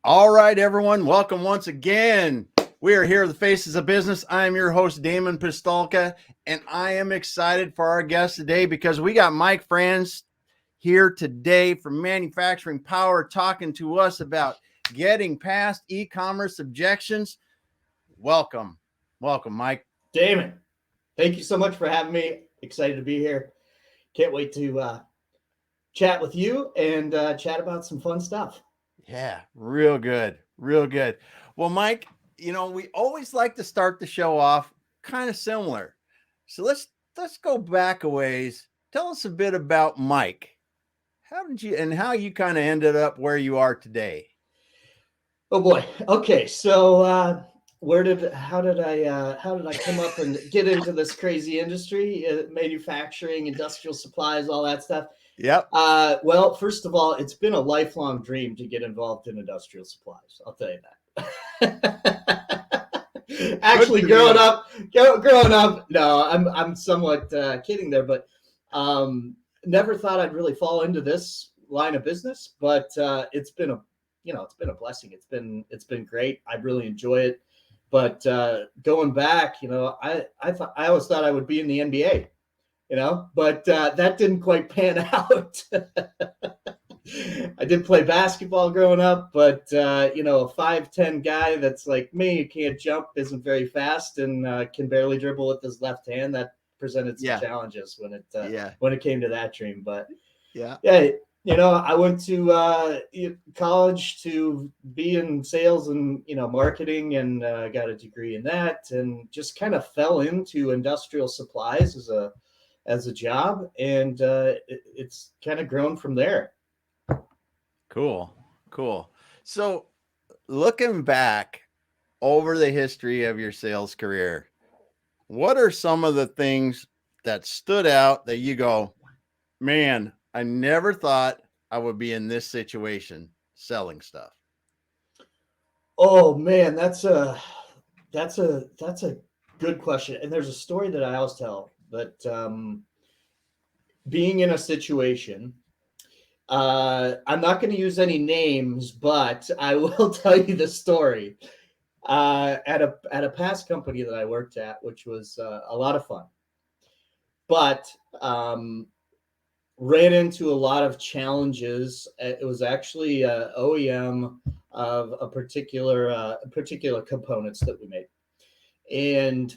All right, everyone. Welcome once again. We are here, the Faces of Business. I am your host, Damon Pistolka, and I am excited for our guest today because we got Mike Franz here today from ManufacturingPower talking to us about getting past e-commerce objections. Welcome, Mike. Damon, thank you so much for having me. Excited to be here. Can't wait to chat with you and chat about some fun stuff. Yeah, real good. Well, Mike, we always like to start the show off kind of similar. So let's go back a ways. Tell us a bit about Mike. How you kind of ended up where you are today? Oh boy. Okay, so how did I come up and get into this crazy industry, manufacturing, industrial supplies, all that stuff? Yep. Well, first of all, it's been a lifelong dream to get involved in industrial supplies. I'll tell you that. Actually, growing up, no, I'm somewhat kidding there, but never thought I'd really fall into this line of business. But it's been a blessing. It's been great. I really enjoy it. But going back, I always thought I would be in the NBA. But that didn't quite pan out. I did play basketball growing up, but a 5'10" guy that's like me, who can't jump, isn't very fast, and can barely dribble with his left hand. That presented some challenges when it came to that dream. But I went to college to be in sales and marketing, and got a degree in that, and just kind of fell into industrial supplies as a job, and it's kind of grown from there. Cool. So looking back over the history of your sales career, what are some of the things that stood out that you go, man, I never thought I would be in this situation selling stuff? Oh man, that's a good question. And there's a story that I always tell that being in a situation, I'm not going to use any names, but I will tell you the story. At a past company that I worked at, which was a lot of fun, but ran into a lot of challenges. It was actually OEM of a particular components that we made, and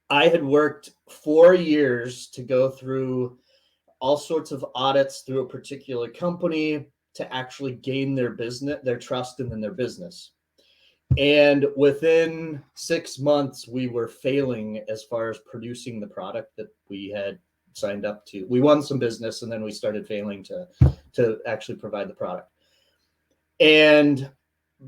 I had worked 4 years to go through all sorts of audits through a particular company to actually gain their trust and then their business. And within 6 months, we were failing as far as producing the product that we had signed up to. We won some business, and then we started failing to actually provide the product. And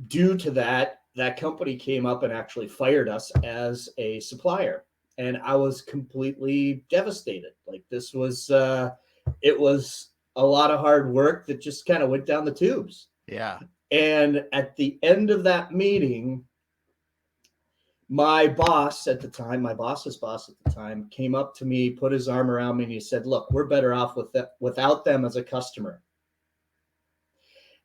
due to that company came up and actually fired us as a supplier. And I was completely devastated. Like, this was, it was a lot of hard work that just kind of went down the tubes. Yeah. And at the end of that meeting, my boss's boss at the time, came up to me, put his arm around me, and he said, "Look, we're better off without them as a customer."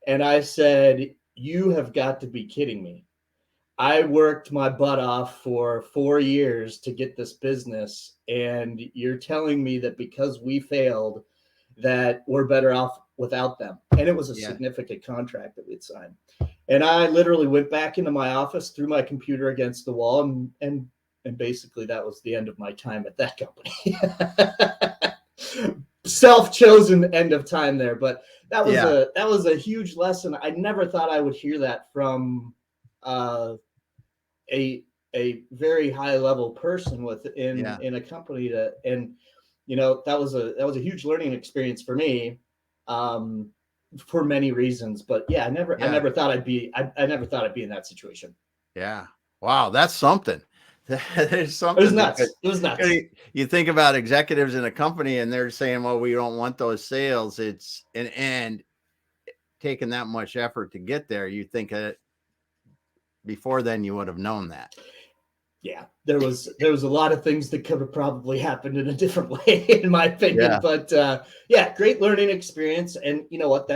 And I said, "You have got to be kidding me. I worked my butt off for 4 years to get this business, and you're telling me that because we failed that we're better off without them." And it was a significant contract that we'd signed. And I literally went back into my office, threw my computer against the wall, and basically that was the end of my time at that company. Self-chosen end of time there, but that was a huge lesson. I never thought I would hear that from a very high level person in a company that was a huge learning experience for me, for many reasons. But I never thought I'd be in that situation. Yeah. Wow, that's something. There's something. It was nuts. You think about executives in a company and they're saying, well, we don't want those sales. It's and taking that much effort to get there. You think that before then you would have known that. Yeah, there was a lot of things that could have probably happened in a different way, in my opinion. Yeah. But great learning experience. And you know what?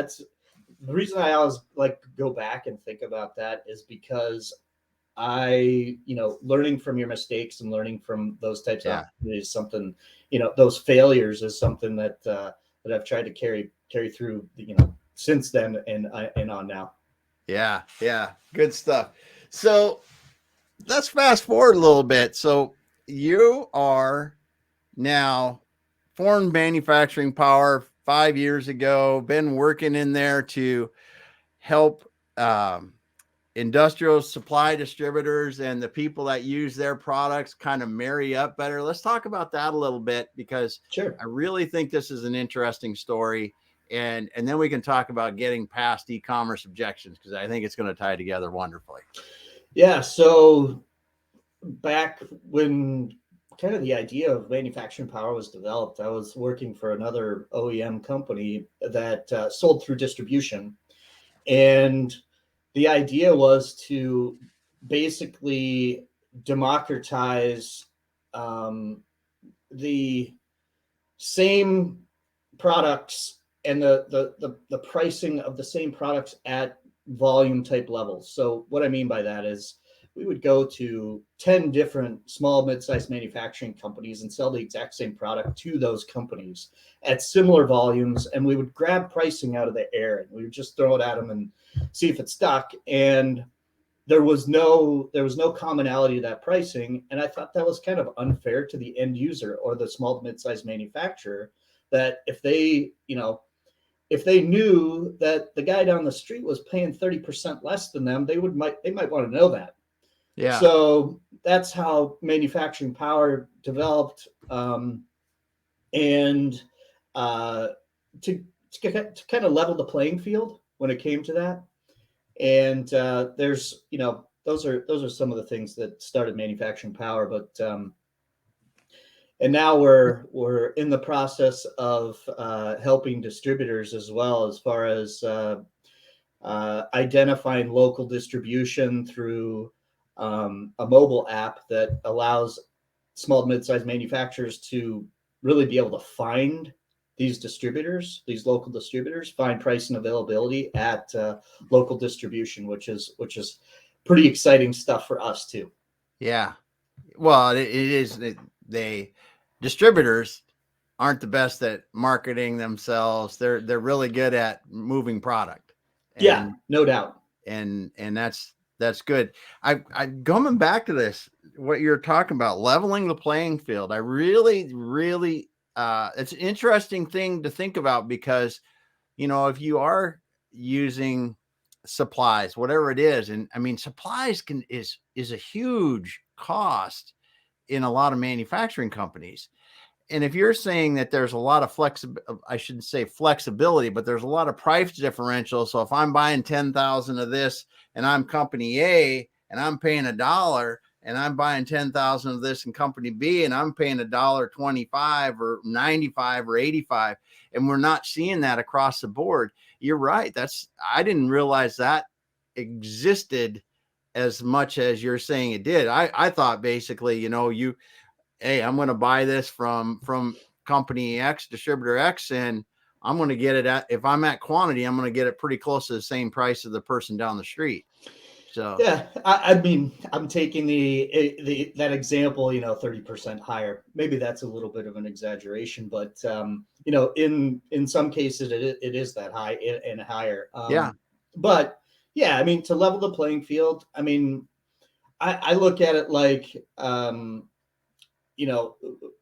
the reason I always like go back and think about that is because learning from your mistakes and learning from those types of opportunities, something, those failures is something that I've tried to carry through, since then and on now. Yeah. Good stuff. So let's fast forward a little bit. So you are now formed ManufacturingPower 5 years ago, been working in there to help industrial supply distributors and the people that use their products kind of marry up better. Let's talk about that a little bit, because Sure. I really think this is an interesting story. And then we can talk about getting past e-commerce objections, because I think it's going to tie together wonderfully. Yeah. So back when kind of the idea of ManufacturingPower was developed, I was working for another OEM company that sold through distribution. And the idea was to basically democratize the same products and the pricing of the same products at volume type levels. So what I mean by that is we would go to 10 different small, mid-sized manufacturing companies and sell the exact same product to those companies at similar volumes. And we would grab pricing out of the air and we would just throw it at them and see if it stuck. And there was no commonality to that pricing. And I thought that was kind of unfair to the end user or the small to mid-sized manufacturer, that if they knew that the guy down the street was paying 30% less than them, they might want to know that. Yeah. So that's how ManufacturingPower developed, and to kind of level the playing field when it came to that. And there's, those are some of the things that started ManufacturingPower, but and now we're in the process of helping distributors as well, as far as identifying local distribution through a mobile app that allows small to mid-sized manufacturers to really be able to find these distributors, these local distributors, find price and availability at local distribution, which is pretty exciting stuff for us too. Yeah. Well, it is. Distributors aren't the best at marketing themselves. They're really good at moving product. Yeah, no doubt. And that's good. I coming back to this, what you're talking about, leveling the playing field. I really, it's an interesting thing to think about, because, if you are using supplies, whatever it is, and I mean, supplies is a huge cost in a lot of manufacturing companies. And if you're saying that there's a lot of I shouldn't say flexibility, but there's a lot of price differential. So if I'm buying 10,000 of this and I'm company A and I'm paying $1, and I'm buying 10,000 of this in company B and I'm paying $1.25 or 95 or 85, and we're not seeing that across the board, you're right. I didn't realize that existed as much as you're saying it did. I thought basically, hey, I'm going to buy this from company X, distributor X, and I'm going to get it if I'm at quantity, I'm going to get it pretty close to the same price of the person down the street. So yeah, I mean, I'm taking that example, 30% higher. Maybe that's a little bit of an exaggeration, but in some cases it is that high and higher. Yeah. But yeah, I mean, to level the playing field, I mean, I look at it like,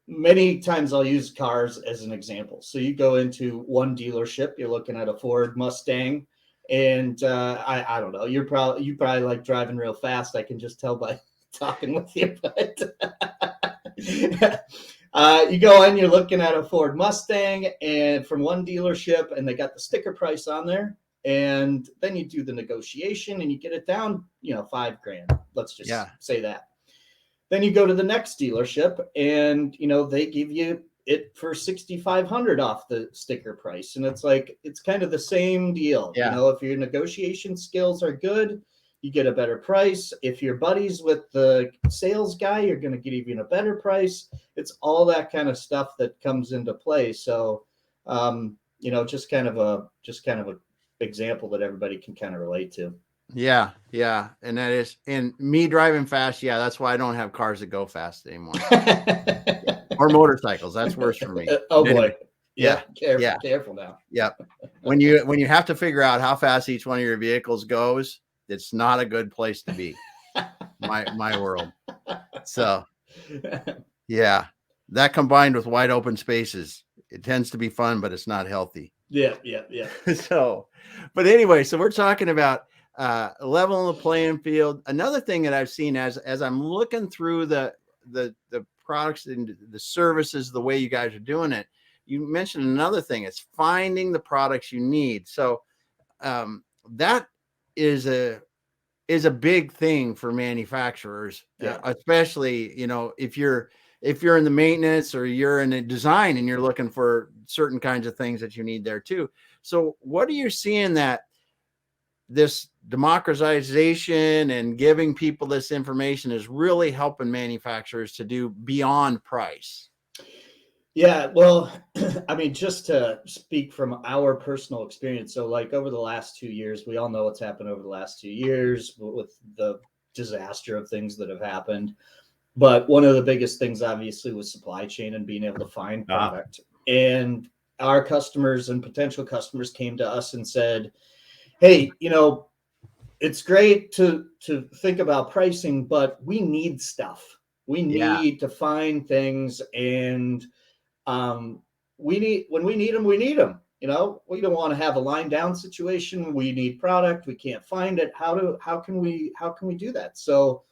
many times I'll use cars as an example. So you go into one dealership, you're looking at a Ford Mustang, and I don't know, you probably like driving real fast. I can just tell by talking with you, but you go in, you're looking at a Ford Mustang, and from one dealership, and they got the sticker price on there. And then you do the negotiation and you get it down, $5,000. Let's just say that. Then you go to the next dealership and, they give you it for $6,500 off the sticker price. And it's like, it's kind of the same deal. Yeah. If your negotiation skills are good, you get a better price. If you're buddies with the sales guy, you're going to get even a better price. It's all that kind of stuff that comes into play. So, just kind of a example that everybody can kind of relate to. Yeah. Yeah. And that is, and me driving fast. Yeah. That's why I don't have cars that go fast anymore. Or motorcycles. That's worse for me. Oh But anyway, boy. Yeah. Yeah. Careful now. Yep. When you have to figure out how fast each one of your vehicles goes, it's not a good place to be. My world. So yeah, that combined with wide open spaces, it tends to be fun, but it's not healthy. Yeah. So, but anyway, so we're talking about leveling the playing field. Another thing that I've seen as I'm looking through the products and the services, the way you guys are doing it, you mentioned another thing. It's finding the products you need. So that is a big thing for manufacturers, especially, you know, if you're in the maintenance or you're in the design and you're looking for certain kinds of things that you need there too. So what are you seeing that this democratization and giving people this information is really helping manufacturers to do beyond price? Yeah, well, I mean, just to speak from our personal experience. So like over the last 2 years, we all know what's happened over the last 2 years with the disaster of things that have happened. But one of the biggest things, obviously, was supply chain and being able to find product. And our customers and potential customers came to us and said, hey, you know, it's great to think about pricing, but we need stuff. We need to find things, and when we need them, we need them. You know, we don't want to have a line down situation. We need product. We can't find it. How can we do that? So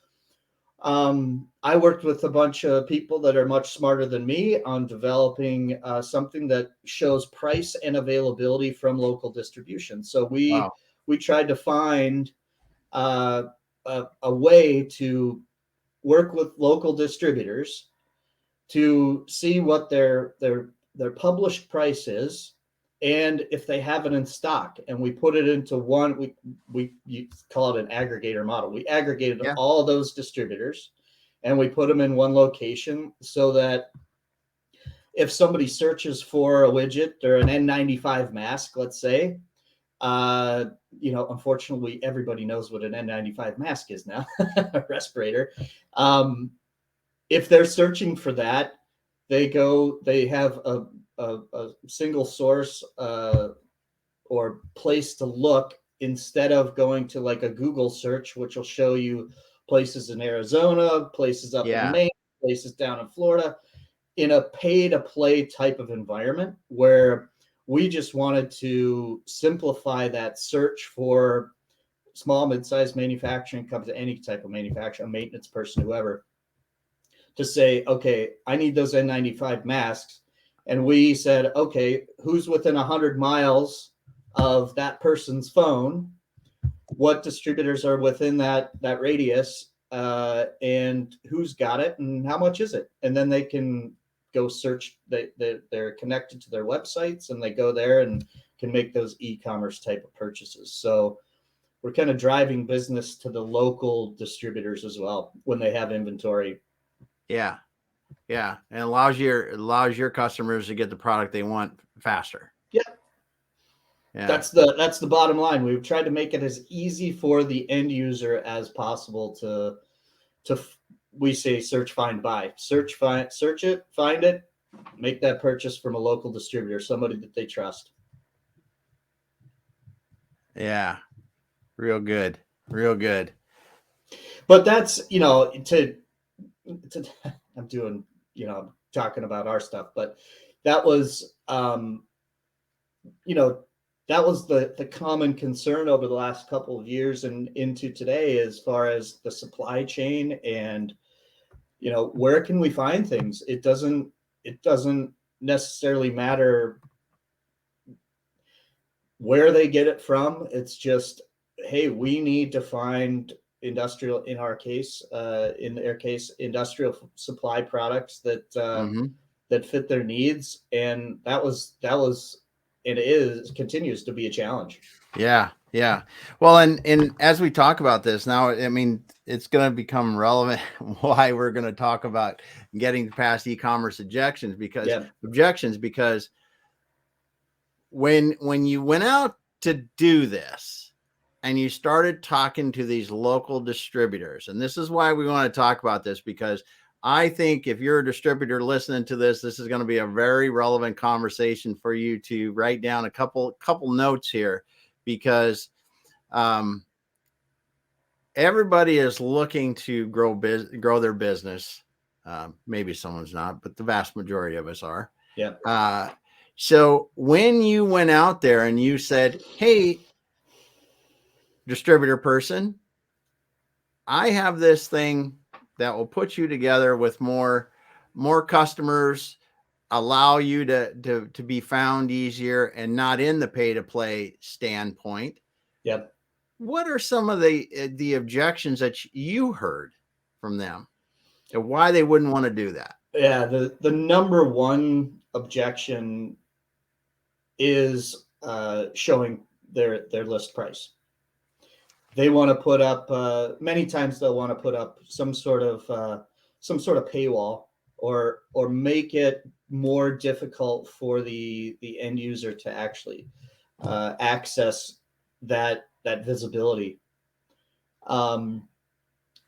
I worked with a bunch of people that are much smarter than me on developing something that shows price and availability from local distribution. So we tried to find a way to work with local distributors to see what their published price is, and if they have it in stock. And we put it into one, you call it an aggregator model. We aggregated all those distributors and we put them in one location, so that if somebody searches for a widget or an N95 mask, let's say, you know, unfortunately, everybody knows what an N95 mask is now, a respirator. If they're searching for that, they have a single source or place to look, instead of going to like a Google search, which will show you places in Arizona, places up in Maine, places down in Florida, in a pay-to-play type of environment, where we just wanted to simplify that search for small, mid-sized manufacturing companies, any type of manufacturer, a maintenance person, whoever, to say, okay, I need those N95 masks. And we said, okay, who's within 100 miles of that person's phone? What distributors are within that radius? And who's got it and how much is it? And then they can go search. They're connected to their websites, and they go there and can make those e-commerce type of purchases. So we're kind of driving business to the local distributors as well when they have inventory. Yeah. And it allows your customers to get the product they want faster. Yeah. That's the bottom line. We've tried to make it as easy for the end user as possible to we say search, find, buy. Search it, find it, make that purchase from a local distributor, somebody that they trust. Yeah. Real good. But that's, you know, I'm doing, you know, talking about our stuff, but that was, you know, that was the common concern over the last couple of years and into today, as far as the supply chain and, you know, where can we find things? It doesn't necessarily matter where they get it from. It's just, hey, we need to find industrial, in their case, industrial supply products that that fit their needs. And that was it continues to be a challenge. Yeah. Well, and as we talk about this now, I mean, it's going to become relevant why we're going to talk about getting past e-commerce objections, because when you went out to do this and you started talking to these local distributors, and this is why we want to talk about this, because I think if you're a distributor listening to this, this is going to be a very relevant conversation for you to write down a couple notes here, because everybody is looking to grow their business. Maybe someone's not, but the vast majority of us are. Yeah. So when you went out there and you said, hey, distributor person, I have this thing that will put you together with more customers, allow you to be found easier and not in the pay to play standpoint. Yep. What are some of the objections that you heard from them and why they wouldn't want to do that? Yeah, the number one objection is showing their list price. They want to put up many times they'll want to put up some sort of paywall or make it more difficult for the end user to actually access that visibility. And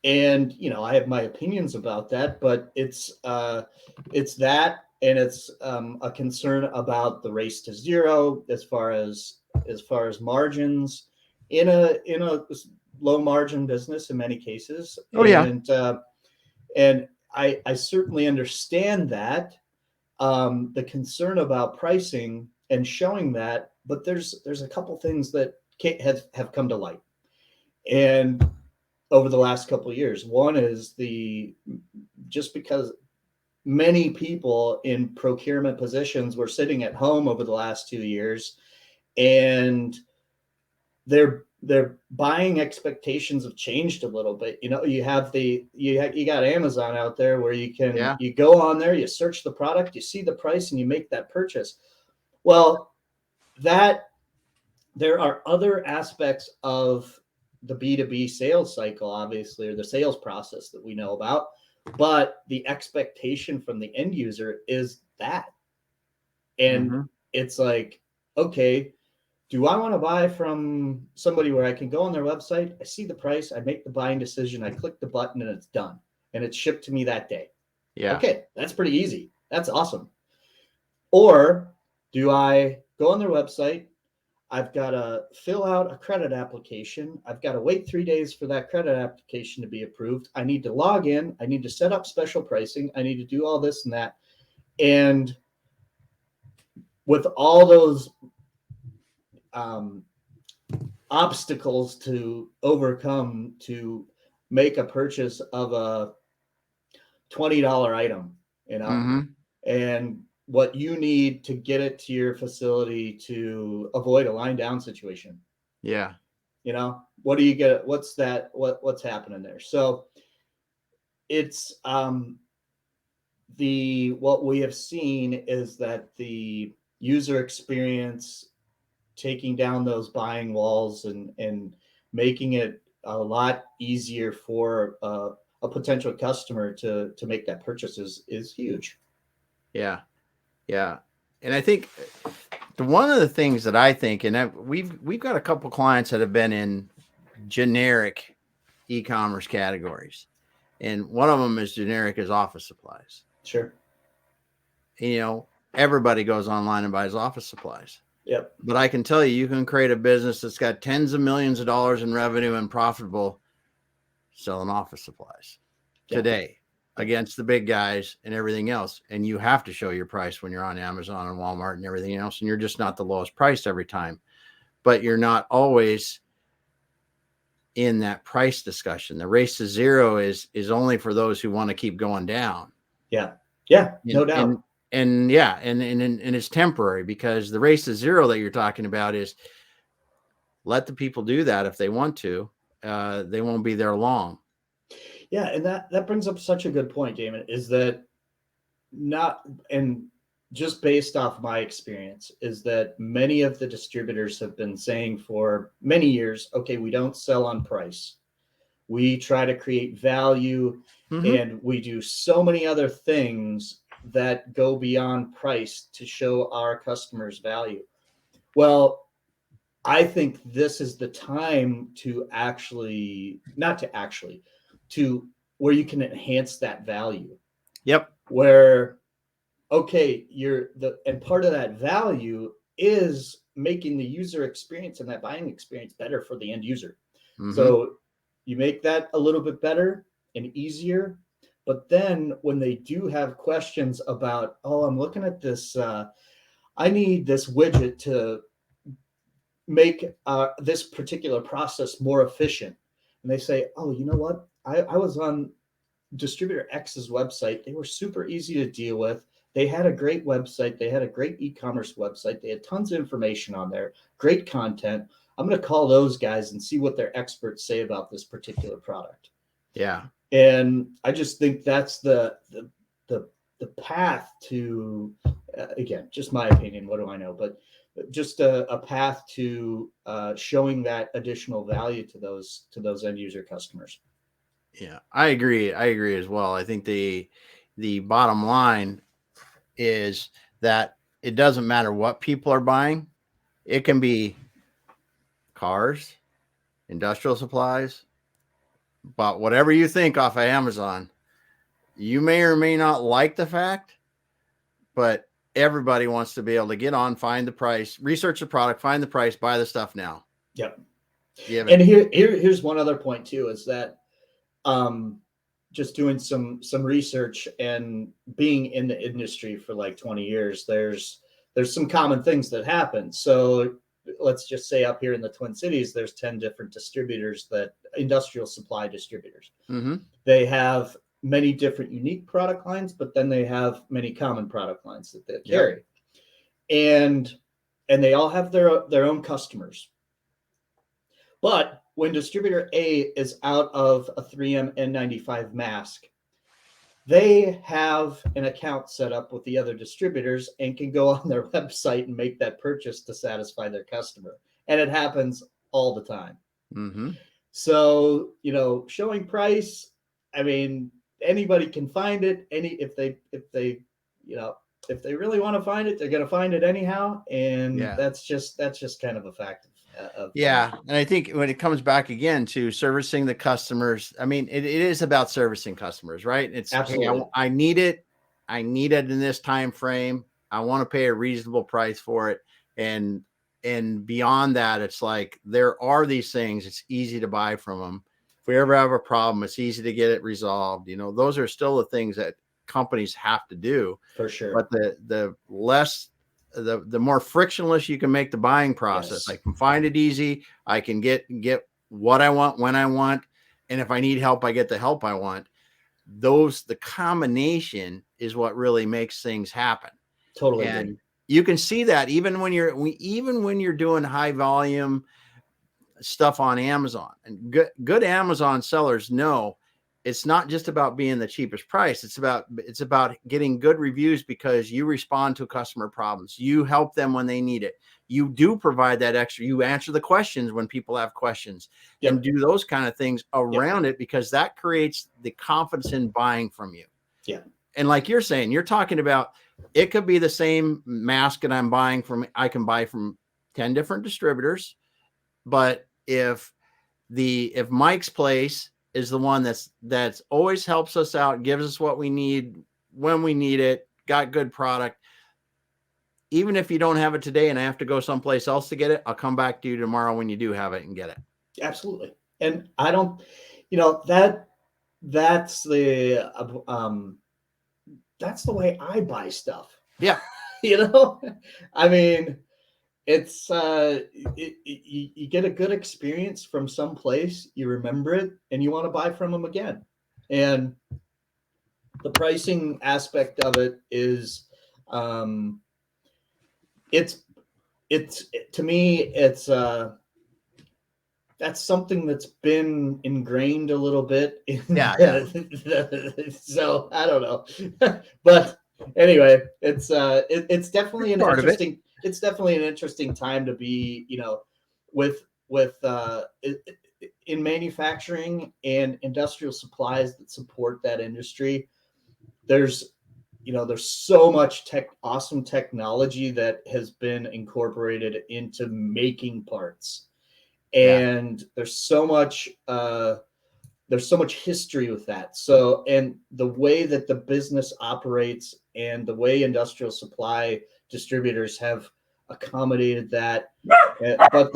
I have my opinions about that, but it's that, and it's a concern about the race to zero as far as margins in a low margin business in many cases. Oh, yeah. And I certainly understand that the concern about pricing and showing that, but there's a couple things that have come to light, and over the last couple of years. One is just because many people in procurement positions were sitting at home over the last 2 years, and their buying expectations have changed a little bit. You got Amazon out there where you can you go on there, you search the product, you see the price, and you make that purchase. Well, that there are other aspects of the B2B sales cycle, obviously, or the sales process that we know about, but the expectation from the end user is that. And it's like, okay, do I want to buy from somebody where I can go on their website, I see the price, I make the buying decision, I click the button, and it's done, and it's shipped to me that day? Yeah. Okay, that's pretty easy. That's awesome. Or do I go on their website, I've got to fill out a credit application, I've got to wait 3 days for that credit application to be approved, I need to log in, I need to set up special pricing, I need to do all this and that. And with all those obstacles to overcome to make a purchase of a $20 item, and what you need to get it to your facility to avoid a line down situation. Yeah. What do you get? What's that? What's happening there? So it's what we have seen is that the user experience, taking down those buying walls and making it a lot easier for a potential customer to make that purchase is huge. Yeah. Yeah. And I think one of the things that I think, and we've got a couple clients that have been in generic e-commerce categories, and one of them is generic as office supplies. Sure. Everybody goes online and buys office supplies. Yep. But I can tell you can create a business that's got tens of millions of dollars in revenue and profitable selling office supplies today against the big guys and everything else. And you have to show your price when you're on Amazon and Walmart and everything else. And you're just not the lowest price every time, but you're not always in that price discussion. The race to zero is only for those who want to keep going down. Yeah. Yeah. No doubt. And it's temporary, because the race to zero that you're talking about is let the people do that if they want to. They won't be there long. Yeah, and that brings up such a good point, Damon, is that just based off my experience, is that many of the distributors have been saying for many years, okay, we don't sell on price. We try to create value, and we do so many other things that go beyond price to show our customers value. Well, I think this is the time to to where you can enhance that value. Yep. Where, okay, and part of that value is making the user experience and that buying experience better for the end user. Mm-hmm. So you make that a little bit better and easier. But then when they do have questions about, oh, I'm looking at this, I need this widget to make this particular process more efficient. And they say, oh, you know what? I was on distributor X's website. They were super easy to deal with. They had a great website. They had a great e-commerce website. They had tons of information on there, great content. I'm going to call those guys and see what their experts say about this particular product. Yeah. And I just think that's the path to, again, just my opinion. What do I know? But just a path to showing that additional value to those end user customers. Yeah, I agree. I agree as well. I think the bottom line is that it doesn't matter what people are buying. It can be cars, industrial supplies, but whatever you think off of Amazon, you may or may not like the fact, but everybody wants to be able to get on, find the price, research the product, find the price, buy the stuff now. Yep. Yeah. And here's one other point too, is that just doing some research and being in the industry for like 20 years, there's some common things that happen. So let's just say up here in the Twin Cities, there's 10 different distributors, that industrial supply distributors. Mm-hmm. They have many different unique product lines, but then they have many common product lines that they carry. Yep. And they all have their own customers. But when distributor A is out of a 3M N95 mask, they have an account set up with the other distributors and can go on their website and make that purchase to satisfy their customer. And it happens all the time. Mm-hmm. So, showing price, I mean, anybody can find it. If they really want to find it, they're going to find it anyhow. And that's just kind of a fact. And I think when it comes back again to servicing the customers, I mean, it is about servicing customers, right? It's absolutely. Hey, I need it in this time frame. I want to pay a reasonable price for it, and beyond that, it's like there are these things. It's easy to buy from them. If we ever have a problem, it's easy to get it resolved. Those are still the things that companies have to do for sure. But the less. The more frictionless you can make the buying process. Yes. I can find it easy. I can get what I want when I want. And if I need help, I get the help I want. The combination is what really makes things happen. Totally. And you can see that even when you're doing high volume stuff on Amazon, and good Amazon sellers know it's not just about being the cheapest price. It's about getting good reviews because you respond to customer problems. You help them when they need it. You do provide that extra. You answer the questions when people have questions. Yep. And do those kind of things around it, because that creates the confidence in buying from you. Yeah. And like you're saying, you're talking about, it could be the same mask that I'm buying from. I can buy from 10 different distributors, but if Mike's place is the one that's always helps us out, gives us what we need when we need it, got good product. Even if you don't have it today and I have to go someplace else to get it, I'll come back to you tomorrow when you do have it and get it. Absolutely. And I don't, that's the way I buy stuff. Yeah. I mean, it's you get a good experience from some place, you remember it, and you want to buy from them again. And the pricing aspect of it is, it's to me, it's that's something that's been ingrained a little bit. So I don't know, but anyway, it's definitely an interesting. It's definitely an interesting time to be, with in manufacturing and industrial supplies that support that industry. There's there's so much awesome technology that has been incorporated into making parts, and there's so much history with that. So, and the way that the business operates and the way industrial supply distributors have accommodated that, but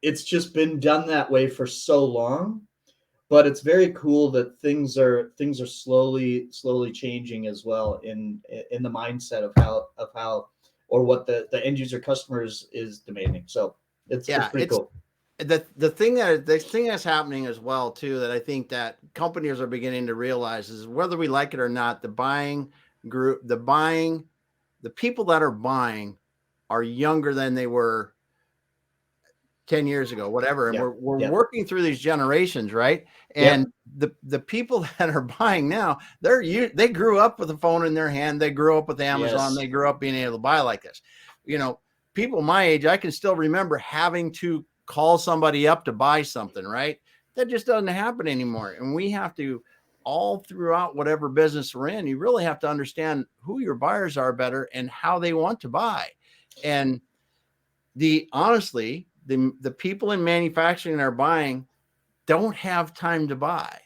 it's just been done that way for so long. But it's very cool that things are slowly changing as well in the mindset of how or what the end user customers is demanding. So it's pretty cool. The thing that's happening as well too, that I think that companies are beginning to realize is, whether we like it or not, the people that are buying are younger than they were 10 years ago, whatever. And we're working through these generations, right? And the people that are buying now, they grew up with a phone in their hand. They grew up with Amazon. They grew up being able to buy like this. People my age, I can still remember having to call somebody up to buy something, right? That just doesn't happen anymore. And we have to, all throughout whatever business we're in, you really have to understand who your buyers are better and how they want to buy. And honestly, the people in manufacturing that are buying don't have time to buy.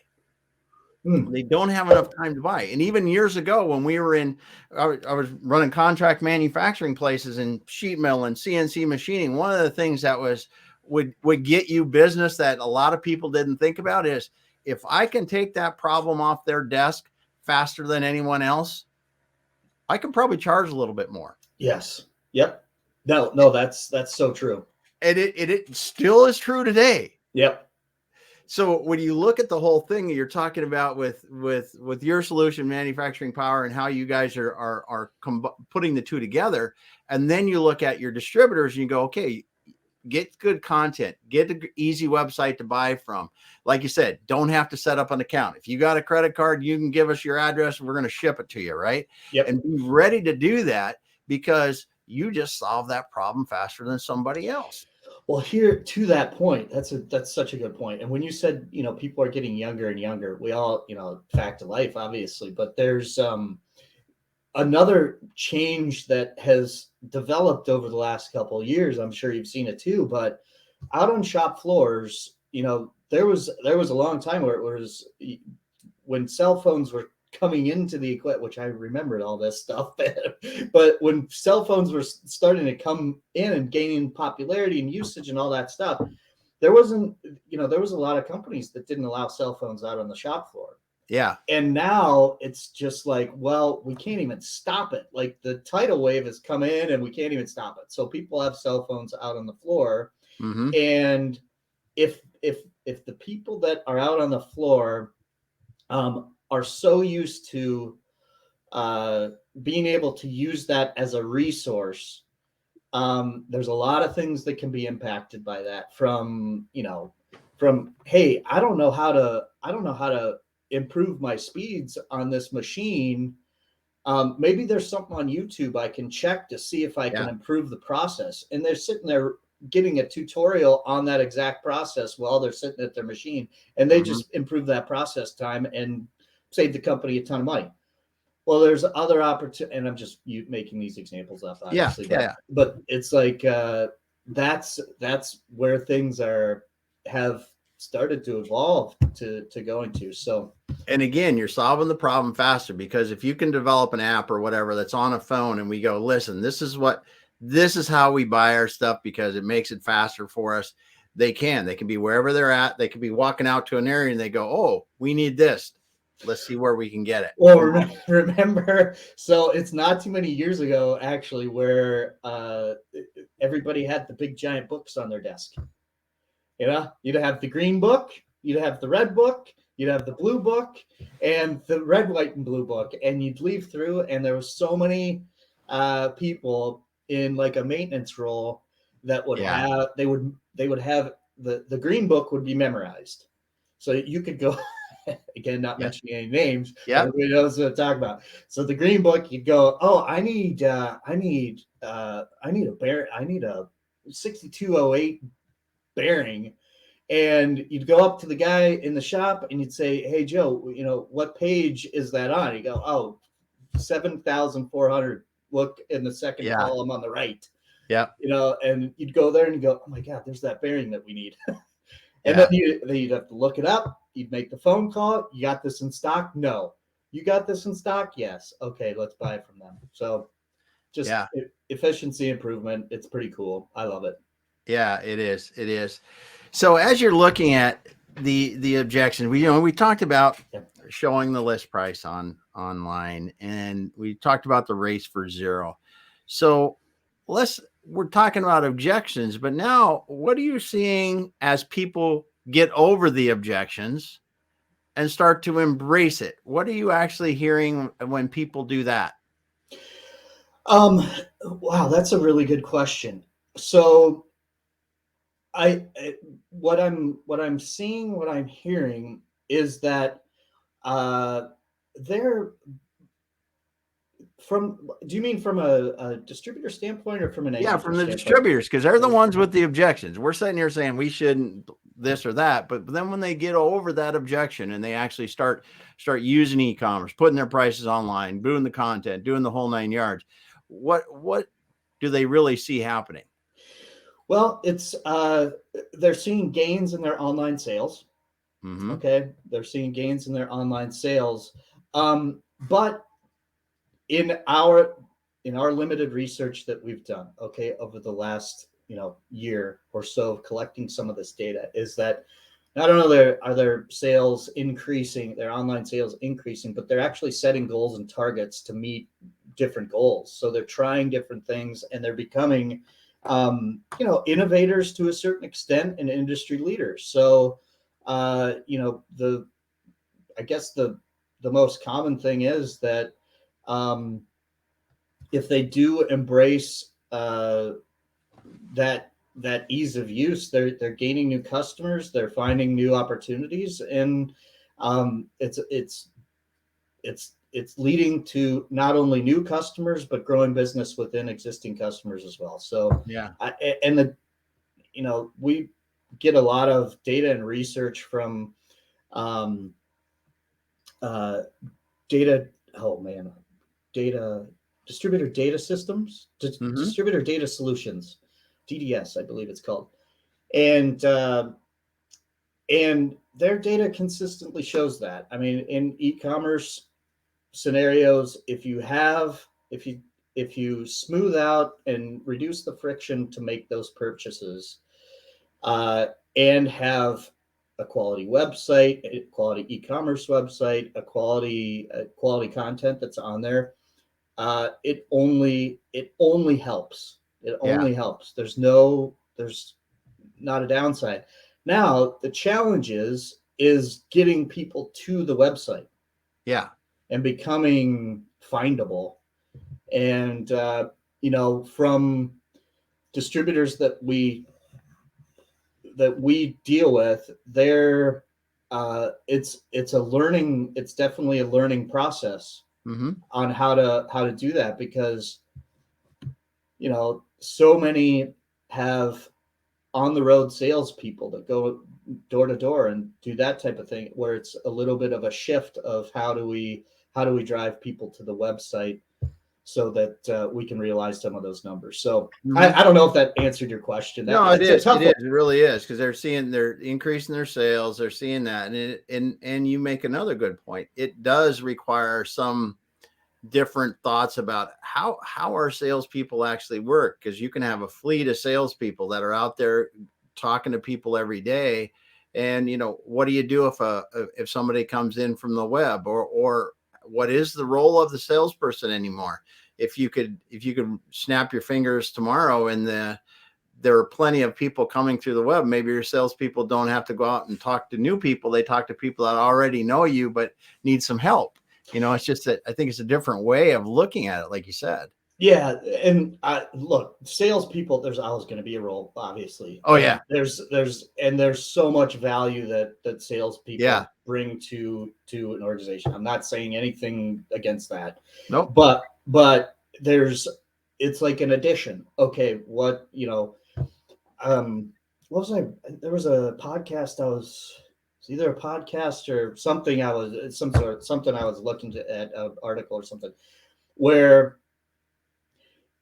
They don't have enough time to buy. And even years ago, when we were I was running contract manufacturing places and sheet metal and CNC machining, one of the things that would get you business that a lot of people didn't think about is, if I can take that problem off their desk faster than anyone else, I can probably charge a little bit more. Yes. Yep. No, that's so true. And it still is true today. Yep. So when you look at the whole thing that you're talking about with your solution, ManufacturingPower, and how you guys are putting the two together, and then you look at your distributors and you go, okay, get good content, get an easy website to buy from. Like you said, don't have to set up an account. If you got a credit card, you can give us your address and we're going to ship it to you, right? Yep. And be ready to do that, because you just solve that problem faster than somebody else. Well, here, to that point, that's such a good point. And when you said, people are getting younger and younger, we all, fact of life, obviously, but there's another change that has developed over the last couple of years. I'm sure you've seen it too, but out on shop floors, there was a long time where it was, when cell phones were coming into the equipment, which I remembered all this stuff, but when cell phones were starting to come in and gaining popularity and usage and all that stuff, there was a lot of companies that didn't allow cell phones out on the shop floor. Yeah. And now it's just like, well, we can't even stop it. Like, the tidal wave has come in and we can't even stop it. So people have cell phones out on the floor. Mm-hmm. And if the people that are out on the floor are so used to being able to use that as a resource, there's a lot of things that can be impacted by that. From hey, I don't know how to improve my speeds on this machine. Maybe there's something on YouTube I can check to see if I can improve the process. And they're sitting there getting a tutorial on that exact process while they're sitting at their machine, and they just improve that process time and save the company a ton of money. Well, there's other opportunities, and I'm just making these examples up, obviously. But it's like that's where things have started to evolve to go into. So, and again, you're solving the problem faster, because if you can develop an app or whatever that's on a phone, and we go, listen, this is how we buy our stuff, because it makes it faster for us. They can be wherever they're at. They could be walking out to an area and they go, oh, we need this. Let's see where we can get it. Well, remember, so it's not too many years ago, actually, where everybody had the big giant books on their desk. You'd have the green book, you'd have the red book, you'd have the blue book, and the red, white, and blue book. And you'd leaf through, and there was so many people in like a maintenance role that would have, they would have the green book would be memorized. So you could go, again, not mentioning any names. Everybody knows what I'm talking about. So the green book, you'd go, oh, I need a 6208 bearing, And you'd go up to the guy in the shop and you'd say, "Hey, Joe, what page is that on?" You go, "Oh, 7,400. Look in the second Yeah. column on the right." Yeah. And you'd go there and you go, "Oh my God, there's that bearing that we need." And Yeah. then you'd have to look it up. You'd make the phone call. "You got this in stock?" "No." "You got this in stock?" "Yes." "Okay, let's buy it from them." So just Yeah. efficiency improvement. It's pretty cool. I love it. Yeah, it is. It is. So as you're looking at the objection, we talked about showing the list price online, and we talked about the race for zero. So we're talking about objections, but now what are you seeing as people get over the objections and start to embrace it? What are you actually hearing when people do that? Wow, that's a really good question. So what I'm seeing, what I'm hearing is that they're do you mean from a distributor standpoint or from an end Yeah, user from the standpoint? distributors, because they're the ones with the objections. We're sitting here saying we shouldn't this or that, but then when they get over that objection and they actually start using e-commerce, putting their prices online, doing the content, doing the whole 9 yards, what do they really see happening? Well, it's they're seeing gains in their online sales. Mm-hmm. Okay, they're seeing gains in their online sales, but in our limited research that we've done, okay, over the last year or so of collecting some of this data, is that not only are their sales increasing, their online sales increasing, but they're actually setting goals and targets to meet different goals. So they're trying different things and they're becoming innovators to a certain extent and industry leaders. So I guess the most common thing is that if they do embrace that ease of use, they're gaining new customers, they're finding new opportunities, and it's leading to not only new customers but growing business within existing customers as well. So Yeah. we get a lot of data and research from uh, data. Oh man, data distributor data systems, Mm-hmm. distributor data solutions, DDS, I believe it's called, and their data consistently shows that. I mean, in e-commerce scenarios, if you smooth out and reduce the friction to make those purchases, and have a quality website, a quality e-commerce website, a quality content that's on there, it only helps. It only helps. There's not a downside. Now the challenge is getting people to the website. Yeah. And becoming findable. And from distributors that we deal with, it's definitely a learning process. Mm-hmm. On how to do that, because so many have on the road salespeople that go door to door and do that type of thing, where it's a little bit of a shift of how do we drive people to the website so that we can realize some of those numbers. So Mm-hmm. I don't know if that answered your question. No, it is. It really is, because they're increasing their sales. They're seeing that, and you make another good point. It does require some different thoughts about how our salespeople actually work, because you can have a fleet of salespeople that are out there talking to people every day, and what do you do if somebody comes in from the web, or what is the role of the salesperson anymore? If you could snap your fingers tomorrow and there are plenty of people coming through the web, maybe your salespeople don't have to go out and talk to new people. They talk to people that already know you but need some help. It's just that I think it's a different way of looking at it, like you said. Yeah, and look, salespeople, there's always going to be a role, obviously. Oh, yeah. There's so much value that salespeople bring to an organization. I'm not saying anything against that. Nope. But it's like an addition. Okay, what was I? There was a podcast it's either a podcast or something. Something I was looking at an article or something where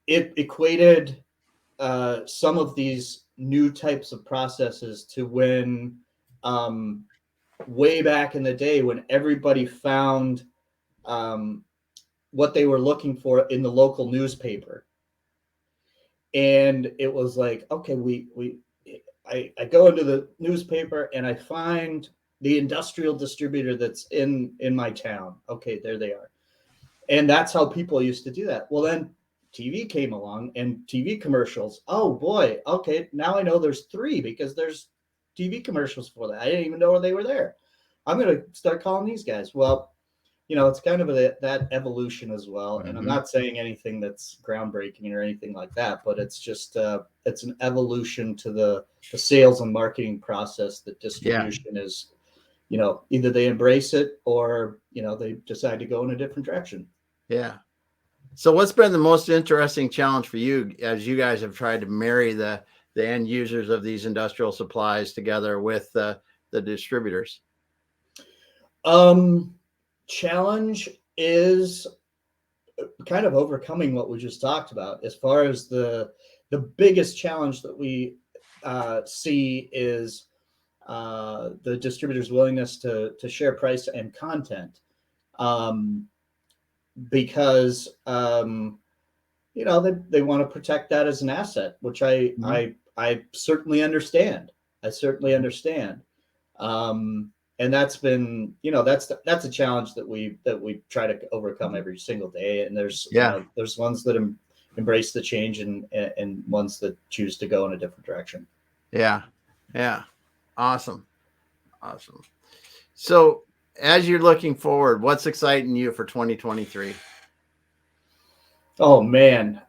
it equated some of these new types of processes to when way back in the day when everybody found what they were looking for in the local newspaper. And it was like, okay, I go into the newspaper and I find the industrial distributor that's in my town. Okay, there they are. And that's how people used to do that. Well, then TV came along and TV commercials. Oh boy, okay, now I know there's 3 because there's TV commercials for that. I didn't even know they were there. I'm going to start calling these guys. Well, it's kind of that evolution as well. And I'm not saying anything that's groundbreaking or anything like that, but it's just it's an evolution to the sales and marketing process that distribution is. Either they embrace it or they decide to go in a different direction. Yeah. So what's been the most interesting challenge for you as you guys have tried to marry the end users of these industrial supplies together with the distributors? Challenge is kind of overcoming what we just talked about. As far as the biggest challenge that we see is the distributor's willingness to share price and content, because they want to protect that as an asset, which I certainly understand. And that's been, that's a challenge that we try to overcome every single day. And there's there's ones that embrace the change and ones that choose to go in a different direction. Yeah. Awesome. So as you're looking forward, what's exciting you for 2023? Oh man.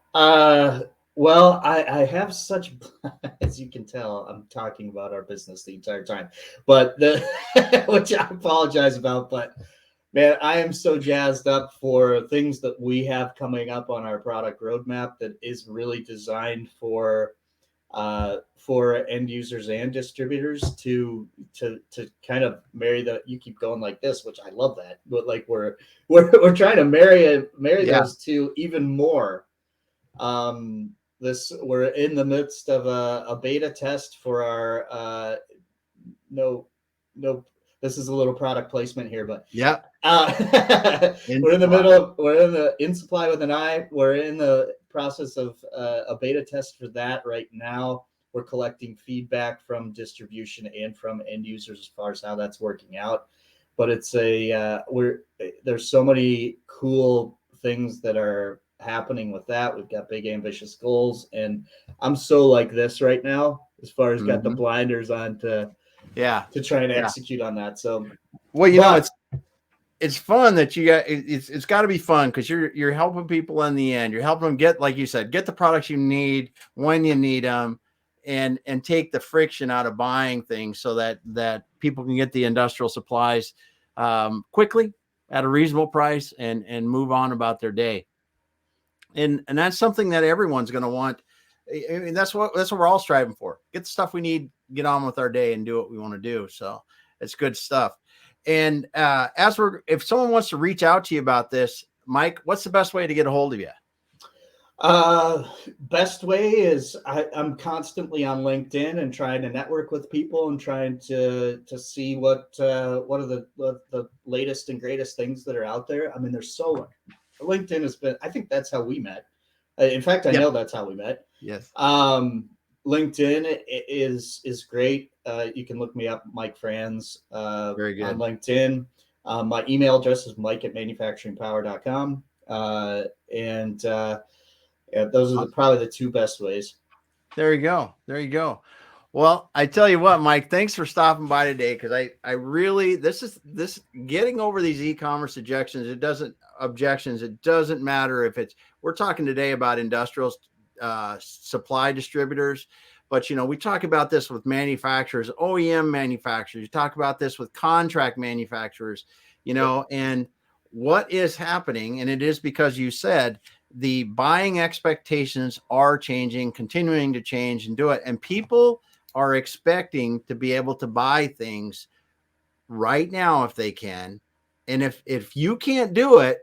Well, I have such, as you can tell, I'm talking about our business the entire time, but which I apologize about, but man, I am so jazzed up for things that we have coming up on our product roadmap that is really designed for end users and distributors to kind of marry you keep going like this, which I love that, but like we're trying to marry those two even more. We're in the midst of a beta test for our this is a little product placement here, but we're in supply with an eye. We're in the process of a beta test for that right now. We're collecting feedback from distribution and from end users as far as how that's working out. But it's there's so many cool things that are happening with that. We've got big ambitious goals, and I'm so like this right now as far as got the blinders on to try and execute on that. So it's fun that you got it's got to be fun because you're helping people in the end. You're helping them get, like you said, get the products you need when you need them, and take the friction out of buying things so that people can get the industrial supplies quickly at a reasonable price and move on about their day. And that's something that everyone's going to want. I mean, that's what we're all striving for. Get the stuff we need, get on with our day and do what we want to do. So it's good stuff. And if someone wants to reach out to you about this, Mike, what's the best way to get a hold of you? Best way is I'm constantly on LinkedIn and trying to network with people and trying to see what are the latest and greatest things that are out there. I mean, there's so much. LinkedIn has been, I think that's how we met. In fact, I know that's how we met. Yes. LinkedIn is great. You can look me up, Mike Franz, Very good. on LinkedIn. My email address is mike@manufacturingpower.com. And those are probably the two best ways. There you go. Well, I tell you what, Mike, thanks for stopping by today. Cause I really, this getting over these e-commerce objections. It doesn't matter if we're talking today about industrial supply distributors, but we talk about this with manufacturers, OEM manufacturers. You talk about this with contract manufacturers, and what is happening. And it is because you said the buying expectations are changing, continuing to change and do it. And people are expecting to be able to buy things right now if they can. And if you can't do it,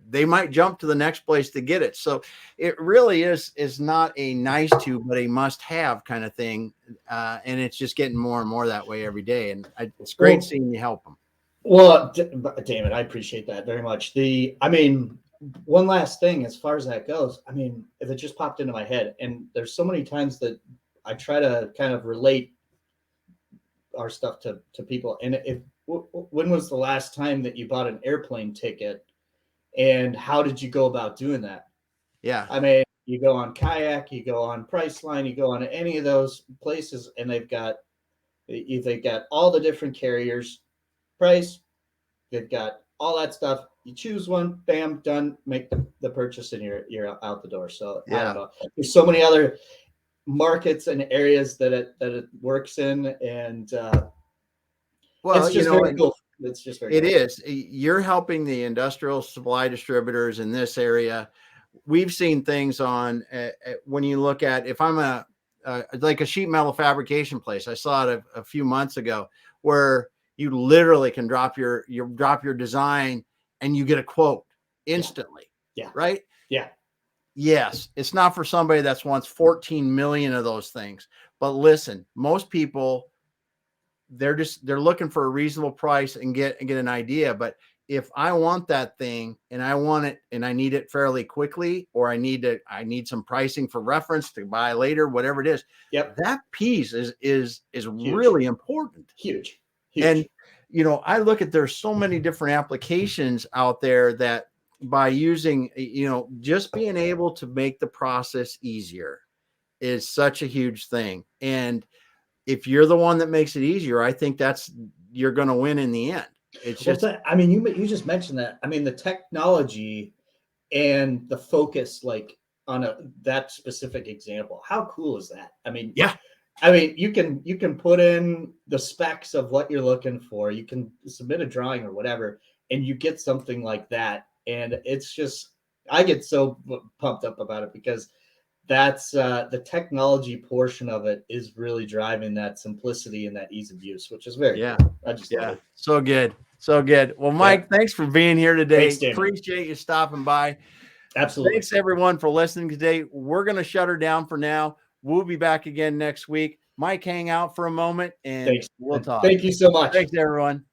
they might jump to the next place to get it. So it really is not a nice to, but a must have kind of thing. And it's just getting more and more that way every day. And it's great seeing you help them. Well, Damon, I appreciate that very much. One last thing as far as that goes, if it just popped into my head, and there's so many times that I try to kind of relate our stuff to people. And when was the last time that you bought an airplane ticket, and how did you go about doing that? Yeah. You go on Kayak, you go on Priceline, you go on any of those places, and they've got all the different carriers, price, they've got all that stuff. You choose one, bam, done, make the purchase, and you're out the door. So yeah. I don't know. There's so many other markets and areas that it works in, and well, it's just very cool. It's just very cool. Is. You're helping the industrial supply distributors in this area. We've seen things on when you look at, if I'm like a sheet metal fabrication place, I saw it a few months ago, where you literally can drop your design and you get a quote instantly. Yeah. Right. Yeah. Yes. It's not for somebody that's wants 14 million of those things, but listen, most people, they're looking for a reasonable price and get an idea. But if I want that thing and I want it and I need it fairly quickly, or I need some pricing for reference to buy later, whatever it is, that piece is really important. Huge. And, I look at, there's so many different applications out there that by using, just being able to make the process easier is such a huge thing. And if you're the one that makes it easier, I think you're going to win in the end. It's just, you just mentioned that. The technology and the focus, like on that specific example, how cool is that? You can put in the specs of what you're looking for. You can submit a drawing or whatever, and you get something like that. And it's just, I get so pumped up about it, because that's the technology portion of it is really driving that simplicity and that ease of use, which is very cool. I just love it. So good. Well, Mike, thanks for being here today. Thanks, appreciate you stopping by. Absolutely. Thanks everyone for listening today. We're going to shut her down for now. We'll be back again next week. Mike, hang out for a moment and we'll talk. Thank you so much. Thanks everyone.